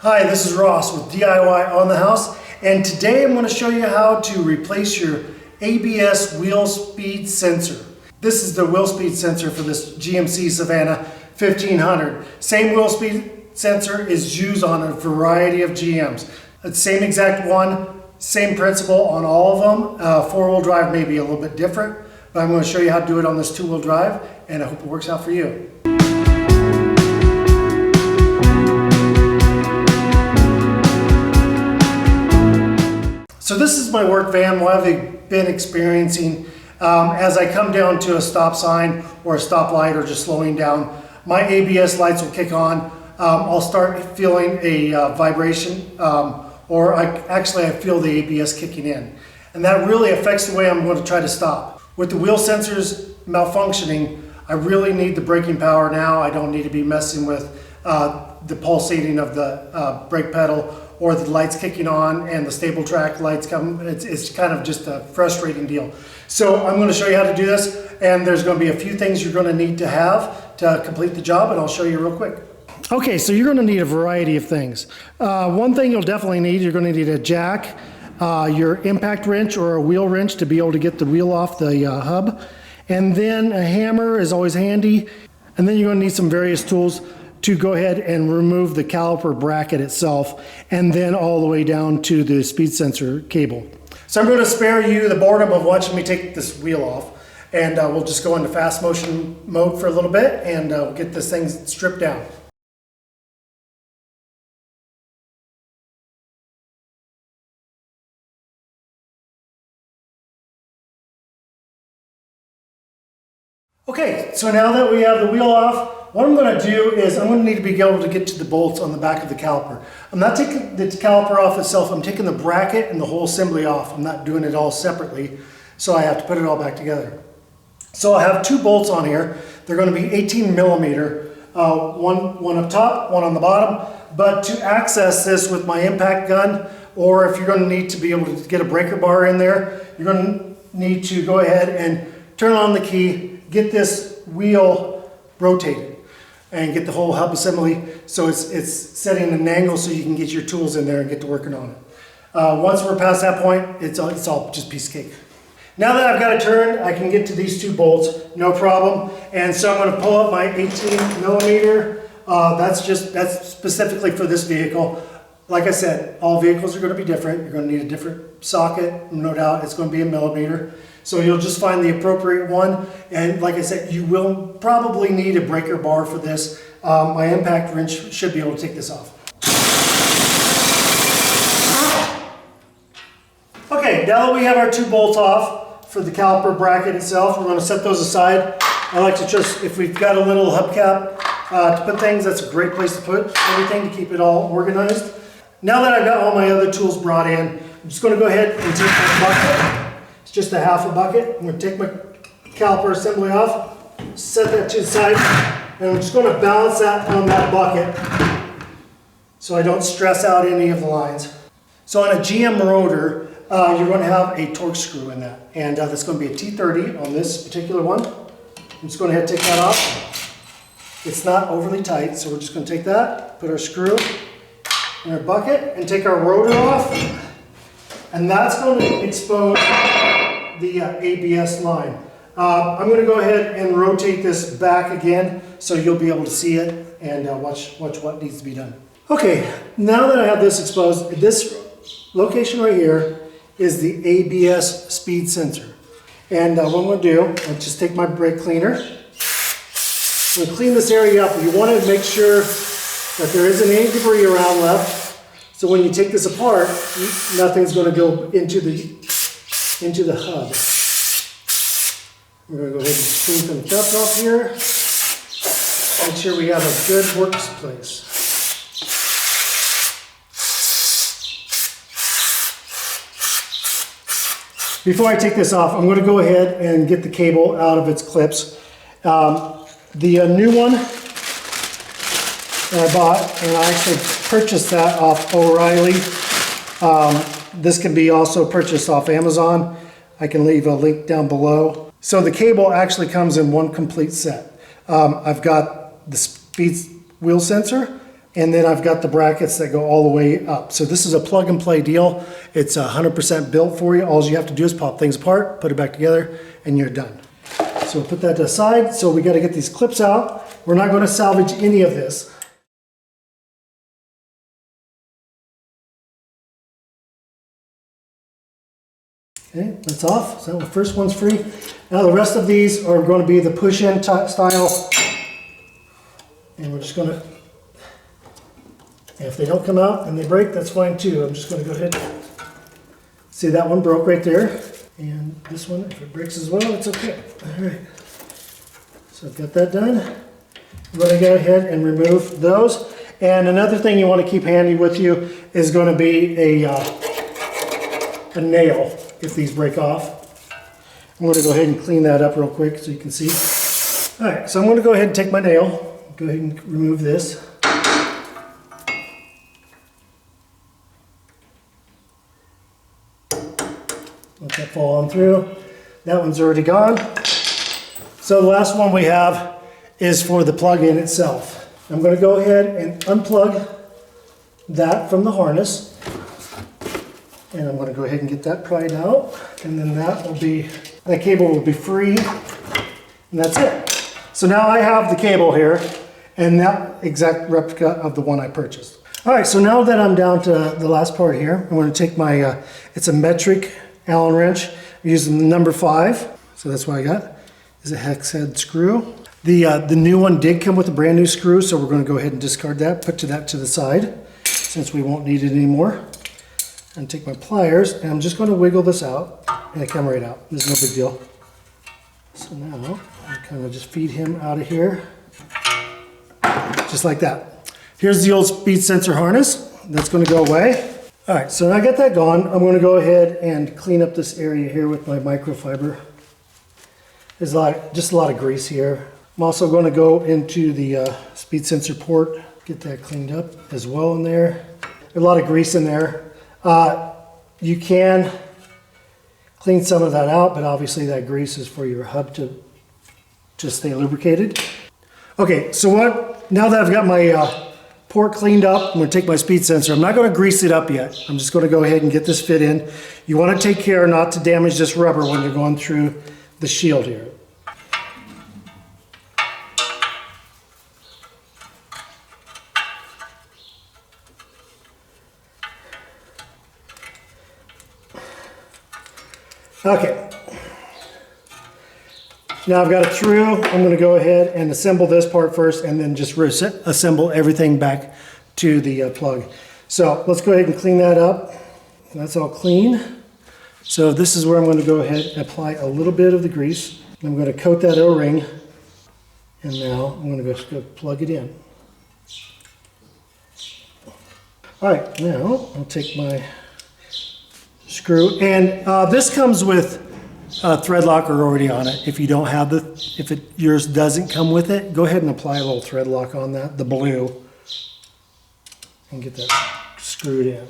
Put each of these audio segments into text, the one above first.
Hi, this is Ross with DIY on the House, and today I'm going to show you how to replace your ABS wheel speed sensor. This is the wheel speed sensor for this GMC Savana 1500. Same wheel speed sensor is used on a variety of GMs. The same exact one, same principle on all of them. Four-wheel drive may be a little bit different, but I'm going to show you how to do it on this two-wheel drive, and I hope it works out for you. So this is my work van. What have I been experiencing as I come down to a stop sign or a stoplight or just slowing down, my ABS lights will kick on. I'll start feeling a vibration or I feel the ABS kicking in. And that really affects the way I'm going to try to stop. With the wheel sensors malfunctioning, I really need the braking power now. I don't need to be messing with the pulsating of the brake pedal or the lights kicking on and the stable track lights come. It's kind of just a frustrating deal. So I'm going to show you how to do this, and there's going to be a few things you're going to need to have to complete the job, and I'll show you real quick. Okay, so you're going to need a variety of things. One thing you'll definitely need, you're going to need a jack, your impact wrench or a wheel wrench to be able to get the wheel off the hub, and then a hammer is always handy, and then you're going to need some various tools to go ahead and remove the caliper bracket itself, and then all the way down to the speed sensor cable. So I'm going to spare you the boredom of watching me take this wheel off, and we'll just go into fast motion mode for a little bit, and we'll get this thing stripped down. Okay, so now that we have the wheel off, what I'm going to do is I'm going to need to be able to get to the bolts on the back of the caliper. I'm not taking the caliper off itself, I'm taking the bracket and the whole assembly off. I'm not doing it all separately, so I have to put it all back together. So I have two bolts on here. They're going to be 18 millimeter, one up top, one on the bottom. But to access this with my impact gun, or if you're going to need to be able to get a breaker bar in there, you're going to need to go ahead and turn on the key, get this wheel rotated, and get the whole hub assembly so it's setting an angle so you can get your tools in there and get to working on it. Once we're past that point, it's all just piece of cake. Now that I've got it turned, I can get to these two bolts, no problem. And so I'm going to pull up my 18 millimeter. That's specifically for this vehicle. Like I said, all vehicles are going to be different. You're going to need a different socket, no doubt. It's going to be a millimeter. So you'll just find the appropriate one. And like I said, you will probably need a breaker bar for this. My impact wrench should be able to take this off. Okay, now that we have our two bolts off for the caliper bracket itself, we're going to set those aside. I like to just, if we've got a little hubcap to put things, that's a great place to put everything to keep it all organized. Now that I've got all my other tools brought in, I'm just going to go ahead and take my bucket. It's just a half a bucket. I'm going to take my caliper assembly off, set that to the side, and I'm just going to balance that on that bucket so I don't stress out any of the lines. So on a GM rotor, you're going to have a torque screw in that, and that's going to be a T30 on this particular one. I'm just going to take that off. It's not overly tight, so we're just going to take that, put our screw in our bucket, and take our rotor off, and that's going to expose the ABS line. I'm going to go ahead and rotate this back again so you'll be able to see it and watch what needs to be done. Okay, now that I have this exposed, this location right here is the ABS speed sensor. And what I'm going to do, I'll just take my brake cleaner. I'm going to clean this area up. You want to make sure that there isn't any debris around left. So when you take this apart, nothing's going to go into the hub. We're going to go ahead and clean some stuff off here. Make sure we have a good workspace. Before I take this off, I'm going to go ahead and get the cable out of its clips. The new one that I bought, and I actually purchased that off O'Reilly. This can be also purchased off Amazon. I can leave a link down below. So the cable actually comes in one complete set. I've got the speed wheel sensor And then I've got the brackets that go all the way up. So this is a plug and play deal. It's 100% built for you. All you have to do is pop things apart, put it back together, and you're done. So we'll put that to the side. So we got to get these clips out. We're not going to salvage any of this. Okay, that's off. So the first one's free. Now the rest of these are going to be the push-in style. And we're just going to, if they don't come out and they break, that's fine too. I'm just going to go ahead. See, that one broke right there. And this one, if it breaks as well, it's okay. All right. So I've got that done. I'm going to go ahead and remove those. And another thing you want to keep handy with you is going to be a nail if these break off. I'm going to go ahead and clean that up real quick so you can see. All right, so I'm going to go ahead and take my nail. Go ahead and remove this. Let that fall on through. That one's already gone. So the last one we have is for the plug-in itself. I'm going to go ahead and unplug that from the harness. And I'm going to go ahead and get that pried out. And then that cable will be free. And that's it. So now I have the cable here and that exact replica of the one I purchased. All right, so now that I'm down to the last part here, I'm going to take my, it's a metric Allen wrench. I'm using the number 5. So that's what I got, is a hex head screw. The new one did come with a brand new screw, so we're going to go ahead and discard that, put that to the side, since we won't need it anymore. And take my pliers, and I'm just going to wiggle this out, and it come right out. There's no big deal. So now, I kind of just feed him out of here, just like that. Here's the old speed sensor harness. That's going to go away. All right, so now I got that gone. I'm going to go ahead and clean up this area here with my microfiber. There's just a lot of grease here. I'm also going to go into the speed sensor port, get that cleaned up as well in there. There's a lot of grease in there. You can clean some of that out, but obviously that grease is for your hub to stay lubricated. Okay, so now that I've got my port cleaned up, I'm going to take my speed sensor. I'm not going to grease it up yet. I'm just going to go ahead and get this fit in. You want to take care not to damage this rubber when you're going through the shield here. Okay, now I've got it through. I'm going to go ahead and assemble this part first and then just assemble everything back to the plug. So let's go ahead and clean that up. That's all clean. So this is where I'm going to go ahead and apply a little bit of the grease. I'm going to coat that O-ring, and now I'm going to just go plug it in. All right, now I'll take my screw, and this comes with a thread locker already on it. If you don't have yours doesn't come with it, go ahead and apply a little thread lock on that, the blue, and get that screwed in.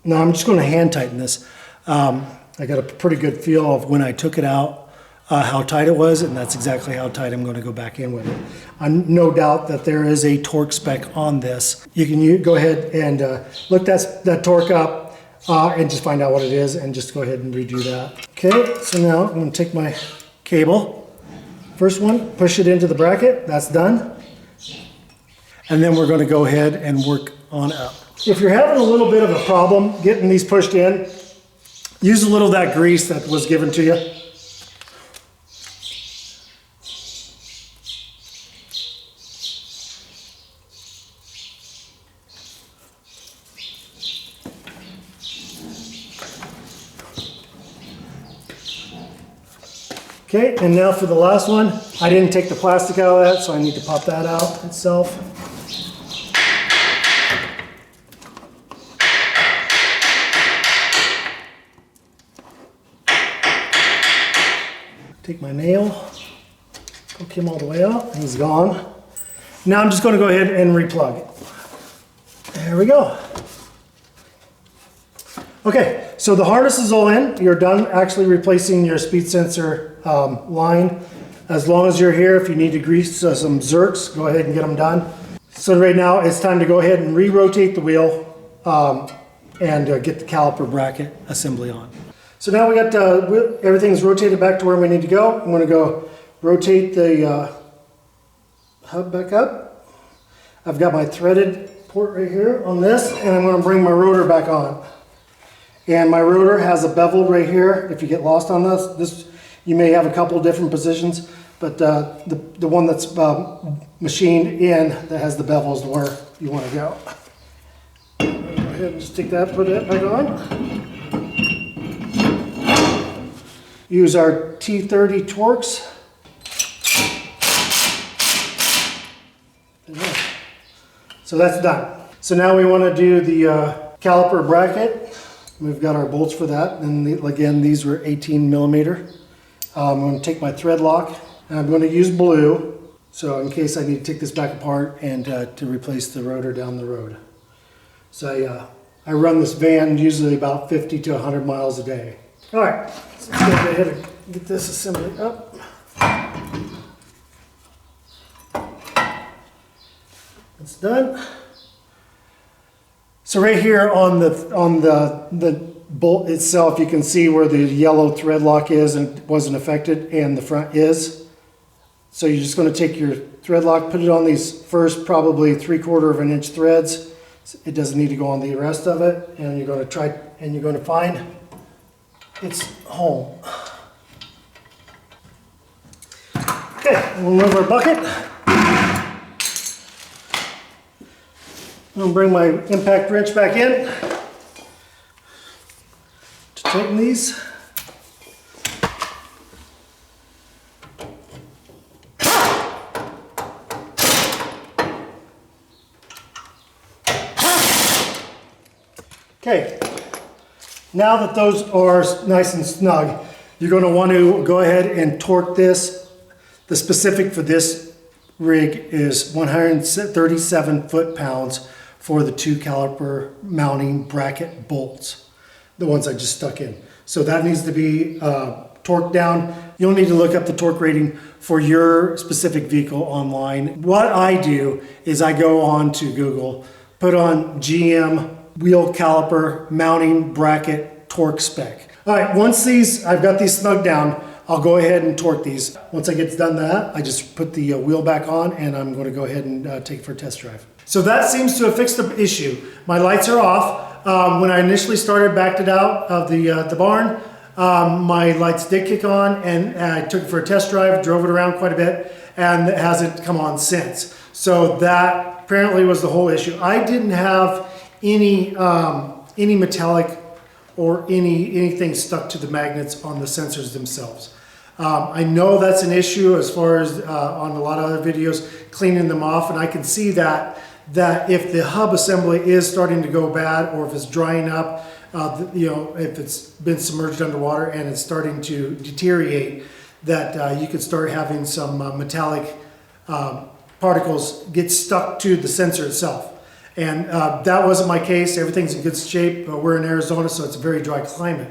Now I'm just going to hand tighten this. I got a pretty good feel of when I took it out, how tight it was, and that's exactly how tight I'm going to go back in with it. No doubt that there is a torque spec on this. You can go ahead and look that torque up and just find out what it is, and just go ahead and redo that. Okay, so now I'm going to take my cable. First one, push it into the bracket. That's done. And then we're going to go ahead and work on up. If you're having a little bit of a problem getting these pushed in, use a little of that grease that was given to you. Okay, and now for the last one. I didn't take the plastic out of that, so I need to pop that out itself. Take my nail, poke him all the way out, and he's gone. Now I'm just going to go ahead and replug it. There we go. Okay, so the harness is all in. You're done actually replacing your speed sensor line. As long as you're here, if you need to grease some zerks, go ahead and get them done. So right now it's time to go ahead and re-rotate the wheel and get the caliper bracket assembly on. So now we got everything's rotated back to where we need to go. I'm going to go rotate the hub back up. I've got my threaded port right here on this, and I'm going to bring my rotor back on. And my rotor has a bevel right here. If you get lost on this you may have a couple different positions, but the one that's machined in that has the bevels is where you want to go. Go ahead and just take that, put it back on. Use our T30 Torx. So that's done. So now we want to do the caliper bracket. We've got our bolts for that, and again these were 18 millimeter. I'm going to take my thread lock, and I'm going to use blue, so in case I need to take this back apart and to replace the rotor down the road. So I run this van usually about 50 to 100 miles a day. All right, so let's go ahead and get this assembly up. It's done. So right here on the bolt itself, you can see where the yellow thread lock is and wasn't affected, and the front is. So you're just going to take your thread lock, put it on these first probably 3/4 inch threads. It doesn't need to go on the rest of it, and you're going to find its home. Okay, we'll move our bucket. I'm going to bring my impact wrench back in to tighten these. Okay, now that those are nice and snug, you're going to want to go ahead and torque this. The specific for this rig is 137 foot-pounds for the 2 caliper mounting bracket bolts, the ones I just stuck in. So that needs to be torqued down. You'll need to look up the torque rating for your specific vehicle online. What I do is I go on to Google, put on GM wheel caliper mounting bracket torque spec. All right, once I've got these snug down, I'll go ahead and torque these. Once I get done that, I just put the wheel back on, and I'm going to go ahead and take it for a test drive. So that seems to have fixed the issue. My lights are off. When I initially backed it out of the barn, my lights did kick on, and I took it for a test drive, drove it around quite a bit, and it hasn't come on since. So that apparently was the whole issue. I didn't have any metallic or anything stuck to the magnets on the sensors themselves. I know that's an issue as far as on a lot of other videos, cleaning them off, and I can see that if the hub assembly is starting to go bad, or if it's drying up, if it's been submerged underwater and it's starting to deteriorate, that you could start having some metallic particles get stuck to the sensor itself. And that wasn't my case. Everything's in good shape. We're in Arizona, so it's a very dry climate.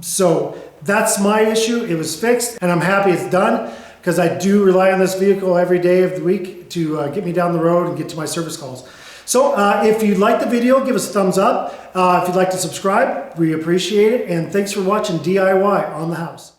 So that's my issue. It was fixed, and I'm happy it's done, because I do rely on this vehicle every day of the week to get me down the road and get to my service calls. So if you like the video, give us a thumbs up. If you'd like to subscribe, we appreciate it. And thanks for watching DIY on the House.